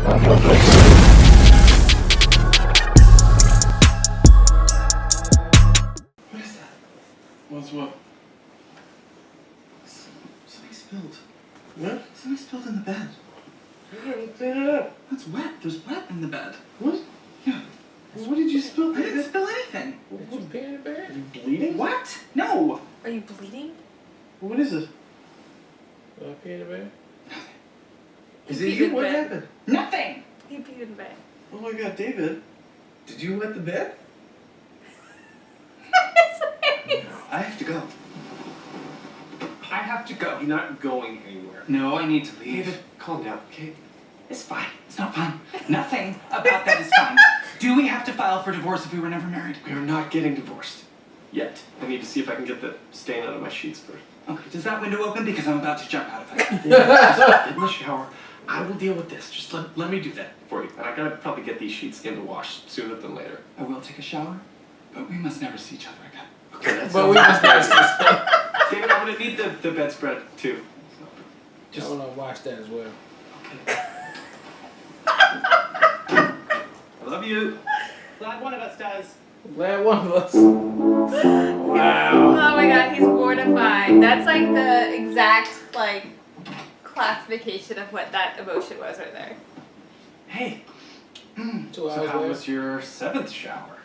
What is that? What's what? Something spilled. What? Something spilled in the bed. Clean it up. That's wet. There's wet in the bed. What? Yeah. What did you spill? I didn't spill anything. Did you pee in the bed? Are you bleeding? What? No. Are you bleeding? What is it? Did I pee in the bed? Is He it peed you? in What bed. happened? Nothing. He peed in bed. Oh my god, David. Did you wet the bed? I have to go. I have to go. You're not going anywhere. No, I need to leave. David, calm down, okay? It's fine. It's not fun. Nothing about that is fine. Do we have to file for divorce if we were never married? We are not getting divorced. Yet. I need to see if I can get the stain out of my sheets first. Okay, does that window open? Because I'm about to jump out of it. Get in the shower. I will deal with this. Just let me do that for you. And I gotta probably get these sheets in the wash sooner than later. I will take a shower, but we must never see each other again. Okay, that's But we must not David, I'm gonna need the bedspread too. So, I just want to watch that as well. okay. I love you. Glad one of us does. Glad one of us. Wow. Oh my god, he's mortified. That's like the exact like classification of what that emotion was right there. Hey, 2 so hours how later. was your 7th shower?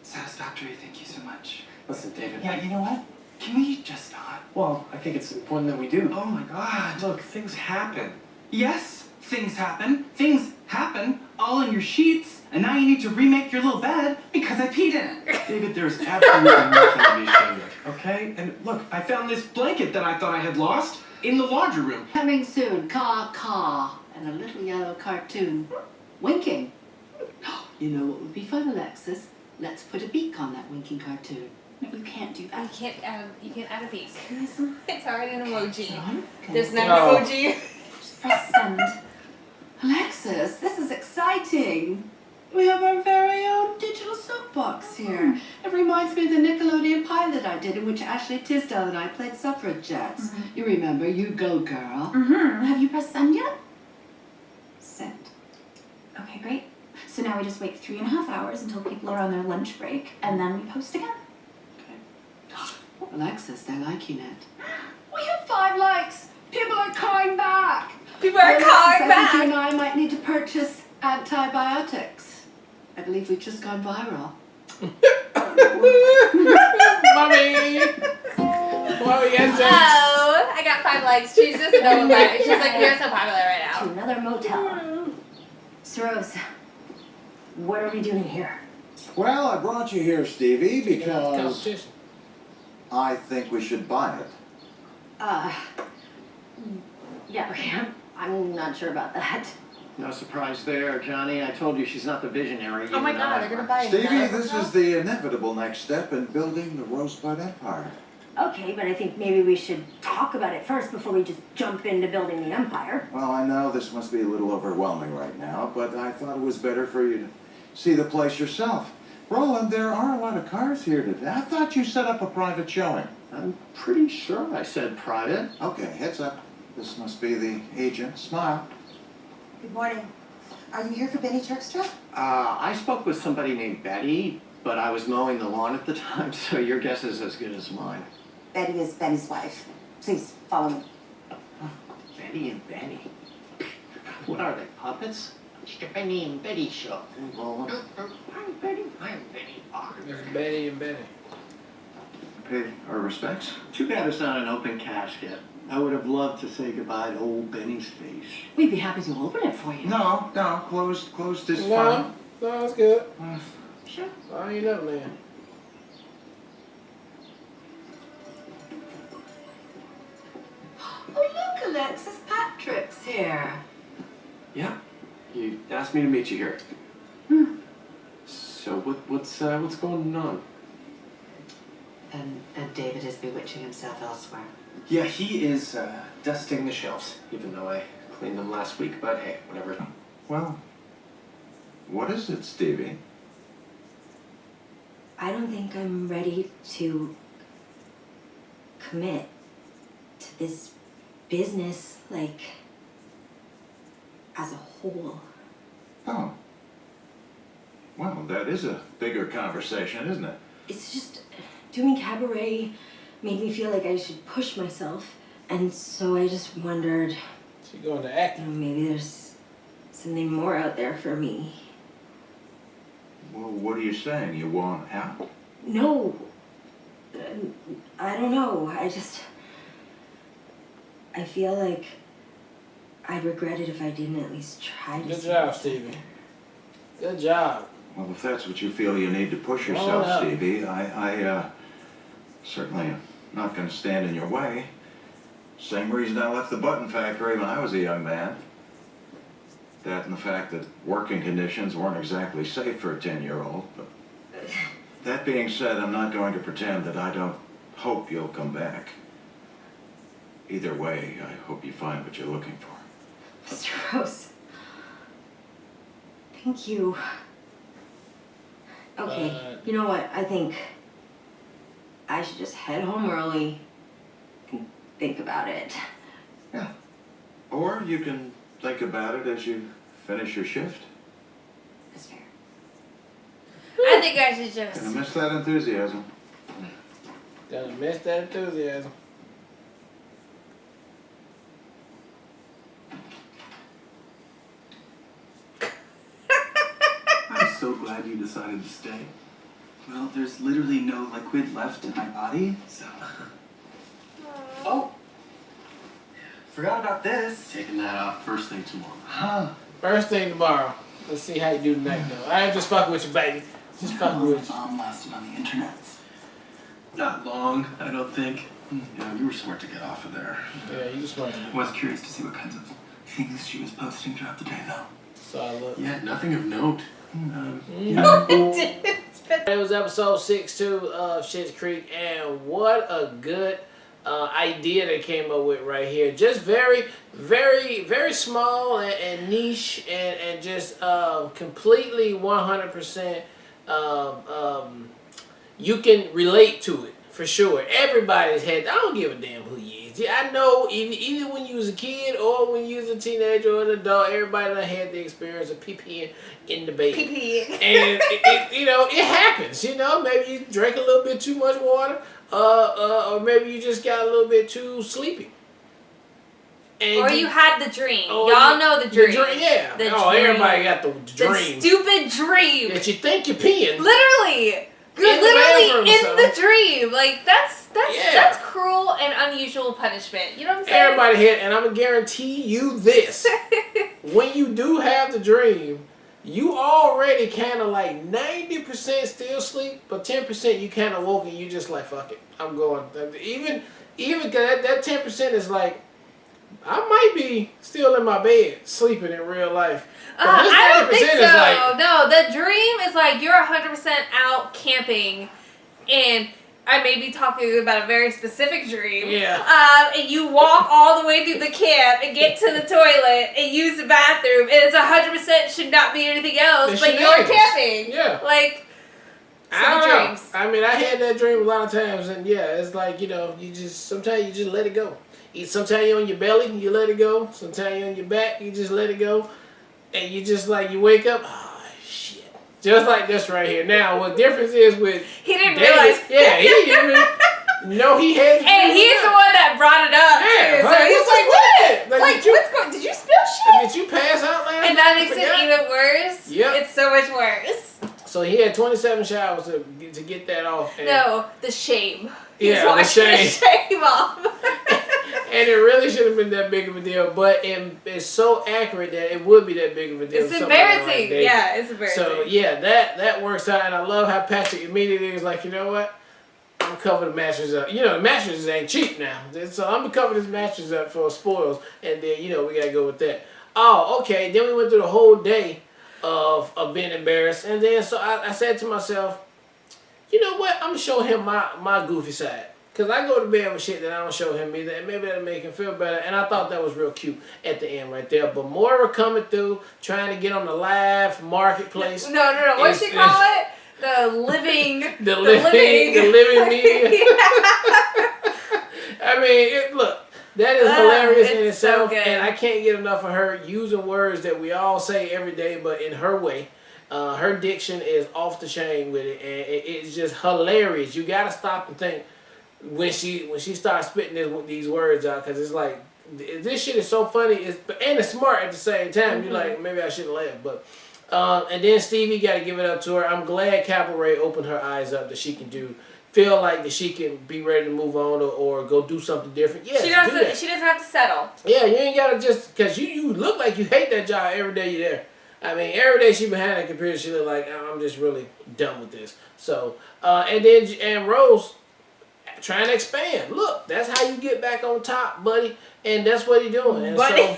Satisfactory, thank you so much. Listen, David. Yeah, you know what? Can we just not? Well, I think it's important that we do. Oh my god. Look, things happen. Yes, things happen. Things happen all in your sheets, and now you need to remake your little bed because I peed in it. David, there's absolutely nothing to be ashamed of, okay? And look, I found this blanket that I thought I had lost in the laundry room. Coming soon, caw caw, and a little yellow cartoon. Winking. You know what would be fun, Alexis? Let's put a beak on that winking cartoon. No, you can't do You that. can't add a beat. It's already an emoji. John, There's no. not an emoji. Just press send. Alexis, this is exciting. We have our very own digital soapbox here. It reminds me of the Nickelodeon pilot I did in which Ashley Tisdale and I played suffragettes. You remember, you go girl. Have you pressed send yet? Send. Okay, great. So now we just wait 3.5 hours until people are on their lunch break, and then we post again. Alexis, they're liking it. We have 5 likes. People are coming back. People are Alexis, calling I think you and back. I might need to purchase antibiotics. I believe we've just gone viral. Mommy! Mommy, yes, Oh, I got 5 likes. She's just so bad. She's like, you're so popular right To now. another motel. Rose, what are we doing here? Well, I brought you here, Stevie, because competition. I think we should buy it. Yeah, okay, I'm not sure about that. No surprise there, Johnny. I told you she's not the visionary. Oh my even god, though they're gonna buy Stevie, another this hotel? is the inevitable next step in building the Rosebud Empire. Okay, but I think maybe we should talk about it first before we just jump into building the empire. Well, I know this must be a little overwhelming right now, but I thought it was better for you to see the place yourself. Roland, there are a lot of cars here today. I thought you set up a private showing. I'm pretty sure I said private. Okay, heads up. This must be the agent. Smile. Good morning. Are you here for Benny Turkstrap? I spoke with somebody named Betty, but I was mowing the lawn at the time, so your guess is as good as mine. Betty is Benny's wife. Please follow me. Betty and Benny. What are they, puppets? It's the Benny and Betty show. Roland. I'm Betty. I'm Betty. It's Betty and Betty. Pay our respects. Too bad it's not an open casket. I would have loved to say goodbye to old Benny's face. We'd be happy to open it for you. No, closed is No, fine. no, it's good. Sure. I ain't up, man. Oh, look, Alexis, Patrick's here. Yeah, you asked me to meet you here. So what's going on? And David is bewitching himself elsewhere. Yeah, he is dusting the shelves, even though I cleaned them last week. But hey, whatever. Well, what is it, Stevie? I don't think I'm ready to commit to this business, like, as a whole. Oh. Well, that is a bigger conversation, isn't it? It's just doing cabaret made me feel like I should push myself. And so I just wondered, She going to acting. maybe there's something more out there for me. Well, what are you saying? You want out? No. I don't know. I feel like I'd regret it if I didn't at least try to. Good see job, what's Stevie. there. Good job. Well, if that's what you feel you need to push Well, yourself, no. Stevie, I certainly am not going to stand in your way. Same reason I left the button factory when I was a young man. That and the fact that working conditions weren't exactly safe for a 10-year-old. But that being said, I'm not going to pretend that I don't hope you'll come back. Either way, I hope you find what you're looking for. Mr. Rose. Thank you. Okay, you know what? I think I should just head home early and think about it. Yeah. Or you can think about it as you finish your shift. That's fair. I think I should just. Gonna miss that enthusiasm. Gonna miss that enthusiasm. I'm so glad you decided to stay. Well, there's literally no liquid left in my body, so. Oh! Forgot about this. Taking that off first thing tomorrow. Huh. First thing tomorrow. Let's see how you do tonight, though. I ain't just fucking with you, baby. Just fucking with you. Lasted on the internet. Not long, I don't think. Yeah, you were smart to get off of there. Yeah, you smart. I was curious to see what kinds of things she was posting throughout the day, though. So I look. Yeah, nothing of note. It was episode 6-2 of Schitt's Creek, and what a good idea they came up with right here. Just very, very, very small and niche, and just completely 100%. You can relate to it for sure. Everybody's had. I don't give a damn who you is. Yeah, I know. Either when you was a kid or when you was a teenager or an adult, everybody done had the experience of peeing in the baby. Pee. And it happens. Maybe you drank a little bit too much water, or maybe you just got a little bit too sleepy. And Or you had the dream. Oh, Y'all know the dream. Yeah. The Oh, dream. everybody got the dream. The stupid dream. That you think you're peeing. Literally. You're In the literally bathroom, in the dream. Like that's Yeah. cruel and unusual punishment. You know what I'm saying? Everybody here, and I'm gonna guarantee you this: when you do have the dream, you already kind of like 90% still sleep, but 10% you kind of woke and you just like fuck it, I'm going. Even cause that 10% is like I might be still in my bed sleeping in real life. But this I don't think 90% so. is like, No, the dream is like you're 100% out camping, and I may be talking about a very specific dream. Yeah. And you walk all the way through the camp and get to the toilet and use the bathroom, and it's 100% should not be anything else, but you're camping. Yeah. Like. I don't know. Dreams. I mean, I had that dream a lot of times, and yeah, it's like sometimes you just let it go. Sometimes you're on your belly, you let it go. Sometimes you're on your back, you just let it go. And you just like, you wake up, oh shit. Just like this right here. Now, what difference is with He didn't David, realize. Yeah, he didn't know he had to And do he's that. the one that brought it up. Yeah, too. like, So he's what's like, with what? it? Like, Like, did you- what's going? Did you spill shit? Did you pass out last And night? that I makes it forgot? even worse. Yep. It's so much worse. So he had 27 showers to get that off. And, No, the shame. Yeah, He's the washing the shame. shame off. And it really shouldn't have been that big of a deal, but it's so accurate that it would be that big of a deal. It's to somebody like embarrassing. David. Yeah, it's embarrassing. So yeah, that works out, and I love how Patrick immediately was like, you know what? I'm cover the mattress up. The mattresses ain't cheap now, so I'm gonna cover this mattress up for spoils, and then we gotta go with that. Oh, okay. Then we went through the whole day of being embarrassed, and then so I said to myself, you know what? I'm gonna show him my goofy side. Because I go to bed with shit that I don't show him either, and maybe that'll make him feel better. And I thought that was real cute at the end right there. But Moira coming through, trying to get on the live marketplace. No. What's she call it? The living. The living media. Yeah. I mean, look, That is hilarious in it's so itself, good. and I can't get enough of her using words that we all say every day, but in her way. Her diction is off the chain with it, and it's just hilarious. You gotta stop and think when she starts spitting these words out, because it's like this shit is so funny, and it's smart at the same time. You're like, maybe I shouldn't laugh, but and then Stevie, got to give it up to her. I'm glad Cabaret opened her eyes up that she can feel like that she can be ready to move on or go do something different. Yes, she doesn't have to settle. Yeah, you ain't gotta just because you look like you hate that job every day you're there. I mean, every day she behind that computer, she look like I'm just really done with this. So and Rose trying to expand. Look, that's how you get back on top, buddy. And that's what he's doing. And buddy. So,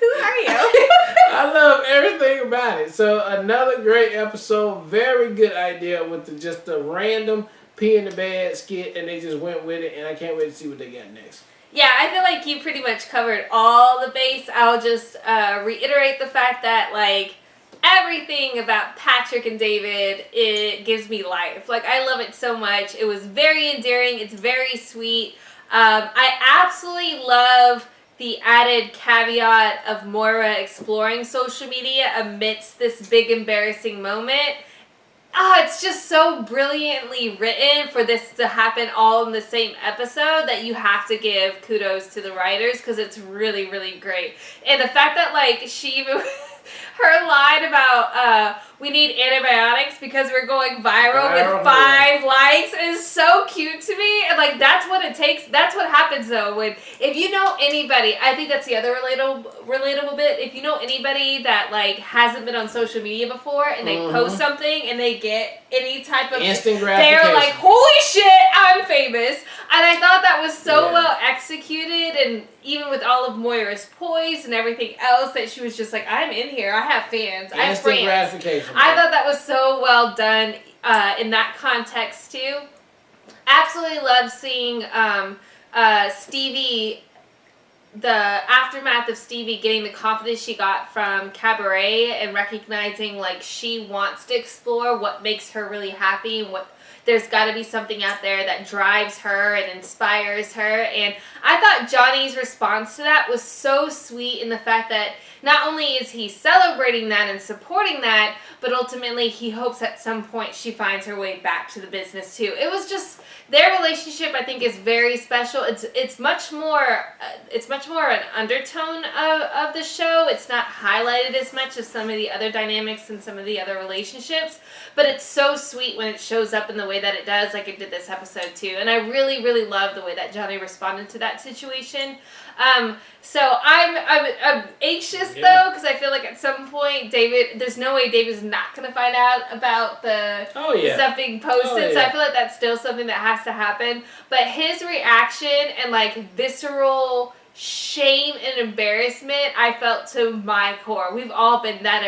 who are you? I love everything about it. So another great episode. Very good idea with just the random pee in the bed skit, and they just went with it. And I can't wait to see what they got next. Yeah, I feel like you pretty much covered all the base. I'll just reiterate the fact that, like, everything about Patrick and David, it gives me life. Like, I love it so much. It was very endearing. It's very sweet. I absolutely love the added caveat of Moira exploring social media amidst this big embarrassing moment. It's just so brilliantly written for this to happen all in the same episode that you have to give kudos to the writers, because it's really, really great. And the fact that, like, she even... her line about we need antibiotics because we're going viral with 5 likes is so cute to me. And, like, that's what it takes. That's what happens, though, when if you know anybody, I think that's the other relatable bit. If you know anybody that, like, hasn't been on social media before and they post something and they get any type of instant gratification, they're like, holy shit, I'm famous. And I thought that was so well executed, and even with all of Moira's poise and everything else, that she was just like, I'm in here, I have fans, I have friends. Instant gratification. I thought that was so well done in that context too. Absolutely love seeing Stevie, the aftermath of Stevie getting the confidence she got from Cabaret and recognizing, like, she wants to explore what makes her really happy and what there's got to be something out there that drives her and inspires her. And I thought Johnny's response to that was so sweet in the fact that not only is he celebrating that and supporting that, but ultimately he hopes at some point she finds her way back to the business too. It was just, their relationship, I think, is very special. It's much more an undertone of the show. It's not highlighted as much as some of the other dynamics and some of the other relationships, but it's so sweet when it shows up in the way that it does, like it did this episode too. And I really, really love the way that Johnny responded to that situation. So I'm anxious though, because I feel like at some point there's no way David's not going to find out about the stuff being posted. So I feel like that's still something that has to happen. But his reaction and, like, visceral shame and embarrassment, I felt to my core. We've all been that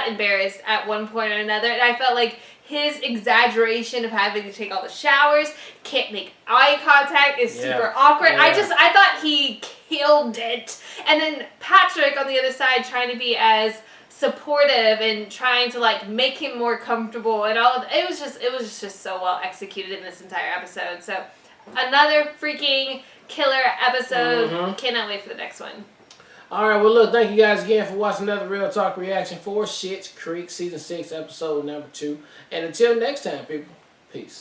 embarrassed at one point or another, and I felt like his exaggeration of having to take all the showers, can't make eye contact, is super awkward. I thought he killed it. And then Patrick on the other side trying to be as supportive and trying to, like, make him more comfortable and all of it was just so well executed in this entire episode. So another freaking killer episode. Cannot wait for the next one. Alright, well, look, thank you guys again for watching another Real Talk reaction for Schitt's Creek Season 6, Episode number 2. And until next time, people, peace.